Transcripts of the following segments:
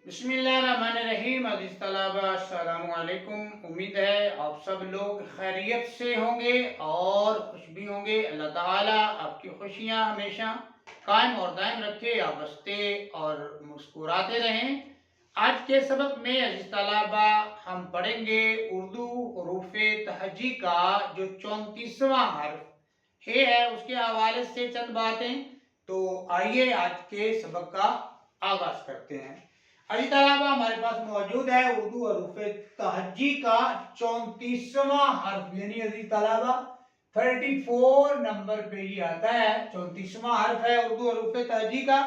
بسم اللہ الرحمن الرحیم۔ عزیز طلبہ السلام علیکم۔ امید ہے آپ سب لوگ خیریت سے ہوں گے اور خوش بھی ہوں گے۔ اللہ تعالیٰ آپ کی خوشیاں ہمیشہ قائم اور دائم رکھے، آپ ہنستے اور مسکراتے رہیں۔ آج کے سبق میں عزیز طلبہ ہم پڑھیں گے اردو حروف تہجی کا جو 34واں حرف ہے اس کے حوالے سے چند باتیں۔ تو آئیے آج کے سبق کا آغاز کرتے ہیں۔ عزیز طلبہ ہمارے پاس موجود ہے اردو حروف تہجی کا 34واں حرف، یعنی عزیز طلبہ 34 نمبر پہ یہ آتا ہے، 34واں حرف ہے اردو حروف تہجی کا۔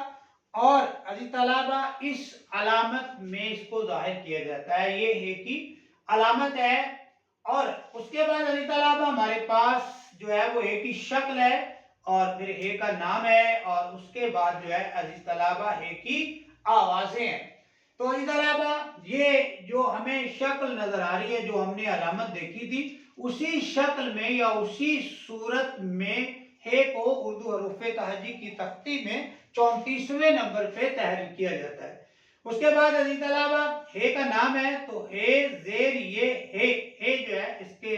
اور عزیز طلبہ اس علامت میں اس کو ظاہر کیا جاتا ہے، یہ ہے کی علامت ہے۔ اور اس کے بعد عزیز طلبہ ہمارے پاس جو ہے وہ ہے کی شکل ہے اور پھر ہے کا نام ہے، اور اس کے بعد جو ہے عزیز طلبہ ہے کی آوازیں ہیں۔ تو عزیز طلبہ یہ جو ہمیں شکل نظر آ رہی ہے، جو ہم نے علامت دیکھی تھی، اسی شکل میں یا اسی صورت میں ہے کو اردو حروف تہجی کی تختی میں 34ویں نمبر پہ تحریر کیا جاتا ہے۔ اس کے بعد عزیز طلبہ ہے کا نام ہے، تو ہے زیر یہ ہے جو ہے اس کے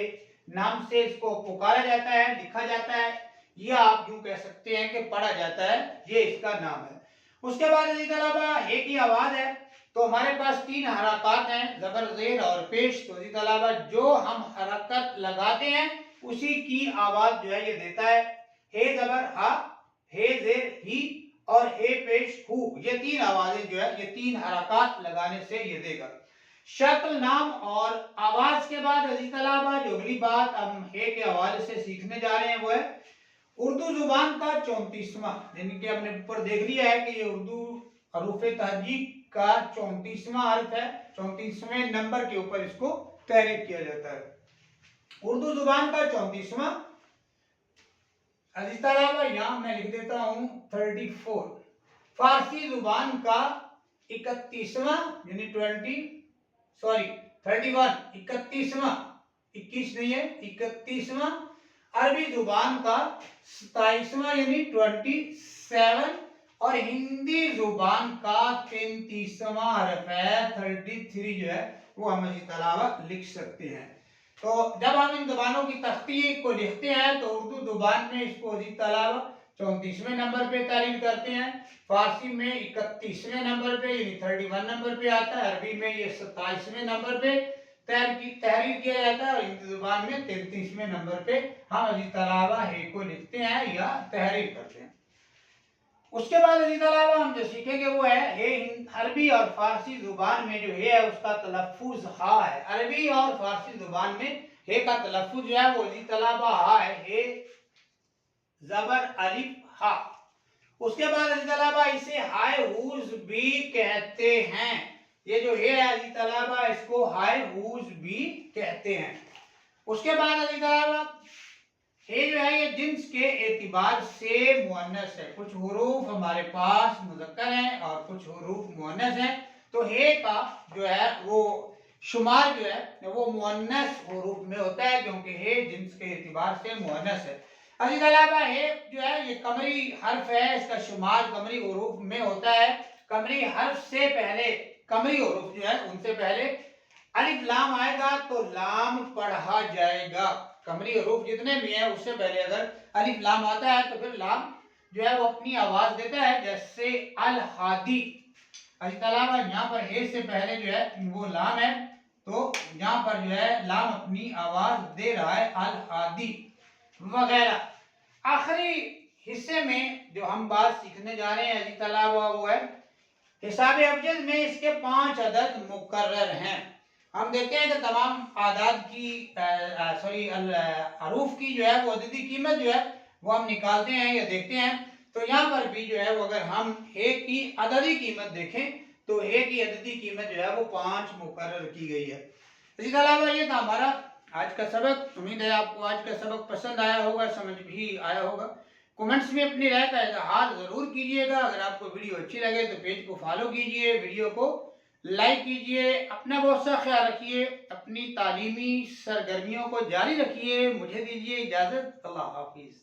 نام سے اس کو پکارا جاتا ہے، لکھا جاتا ہے، یا آپ یوں کہہ سکتے ہیں کہ پڑھا جاتا ہے، یہ اس کا نام ہے۔ اس کے بعد عزیز طلبہ ہے کی آواز ہے، تو ہمارے پاس 3 حرکات ہیں، زبر، زیر اور پیش۔ تو عزیز طلبہ جو ہم حرکت لگاتے ہیں اسی کی آواز جو ہے یہ دیتا ہے زبر ہا، ہے زیر ہی اور ہے پیش ہو۔ یہ 3 آوازیں جو ہے یہ 3 حرکات لگانے سے یہ دے گا۔ شکل، نام اور آواز کے بعد عزیز طلبہ جو اگلی بات ہم ہے کے حوالے سے سیکھنے جا رہے ہیں وہ ہے اردو زبان کا 34واں، یعنی کہ ہم نے اوپر دیکھ لیا ہے کہ یہ اردو حروف تہجی کا 34واں حرف ہے، 34ویں نمبر کے اوپر اس کو تحریر کیا جاتا ہے۔ اردو زبان کا 34واں عزیز طلبہ یہاں میں لکھ دیتا ہوں 34۔ فارسی زبان کا 31واں یعنی 31واں، 21 نہیں ہے، 31واں۔ عربی زبان کا 27واں یعنی 27، اور ہندی زبان کا 33واں حرف ہے 33 جو ہے وہ ہم عزیز طلبہ لکھ سکتے ہیں۔ تو جب ہم ان زبانوں کی تختی کو لکھتے ہیں تو اردو زبان میں اس کو عزیز طلبہ 34ویں نمبر پہ تحریر کرتے ہیں، فارسی میں 31ویں نمبر پہ یعنی 31 نمبر پہ آتا ہے، عربی میں یہ 27ویں نمبر پہ تحریر کیا جاتا ہے، اور ہندی زبان میں 33ویں نمبر پہ ہم عزیز طلبہ ہے کو لکھتے ہیں یا تحریر کرتے ہیں۔ اس کے بعد عزیز طلبہ ہم جو سیکھیں گے وہ ہے عربی اور فارسی زبان میں جو ہے اس کا تلفظ ہا ہے۔ عربی اور فارسی زبان میں ہے کا تلفظ جو ہے وہ عزیز طلبہ ہا ہے، زبر الف ہا۔ اس کے بعد عزیز طلبہ اسے ہائے ہوز بھی کہتے ہیں، یہ جو ہے عزیز طلبہ اس کو ہائے ہوز بھی کہتے ہیں۔ اس کے بعد عزیز طلبہ ہے جو ہے یہ جنس کے اعتبار سے مؤنث ہے، کچھ حروف ہمارے پاس مذکر ہیں اور کچھ حروف مؤنث ہیں، تو ہے کا جو ہے وہ شمار جو ہے وہ مؤنث حروف میں ہوتا ہے، کیونکہ ہے جنس کے اعتبار سے مؤنث ہے۔ عزیز طلبہ ہے جو ہے یہ قمری حرف ہے، اس کا شمار قمری حروف میں ہوتا ہے۔ قمری حرف سے پہلے قمری حروف جو ہے ان سے پہلے الف لام آئے گا تو لام پڑھا جائے گا۔ قمری حروف جتنے بھی ہیں اس سے پہلے اگر الف لام آتا ہے تو پھر لام جو ہے وہ اپنی آواز دیتا ہے، جیسے الہادی۔ عزیز طلبہ یہاں پر ہے سے پہلے جو ہے وہ لام ہے، تو یہاں پر جو ہے لام اپنی آواز دے رہا ہے الہادی وغیرہ۔ آخری حصے میں جو ہم بات سیکھنے جا رہے ہیں عزیز طلبہ وہ ہے حساب ابجد میں اس کے 5 عدد مقرر ہیں۔ ہم دیکھتے ہیں کہ تمام اعداد کی حروف کی جو ہے وہ عددی قیمت جو ہے وہ ہم نکالتے ہیں یا دیکھتے ہیں، تو یہاں پر بھی جو ہے وہ اگر ہم ہے کی عددی قیمت دیکھیں تو ہے کی عددی قیمت جو ہے وہ 5 مقرر کی گئی ہے۔ اسی طرح یہ تھا ہمارا آج کا سبق۔ امید ہے آپ کو آج کا سبق پسند آیا ہوگا، سمجھ بھی آیا ہوگا۔ کومنٹس میں اپنی رائے کا اظہار ضرور کیجئے گا۔ اگر آپ کو ویڈیو اچھی لگے تو پیج کو فالو کیجئے، ویڈیو کو لائک کیجئے، اپنا بہت سا خیال رکھیے، اپنی تعلیمی سرگرمیوں کو جاری رکھیے۔ مجھے دیجئے اجازت، اللہ حافظ۔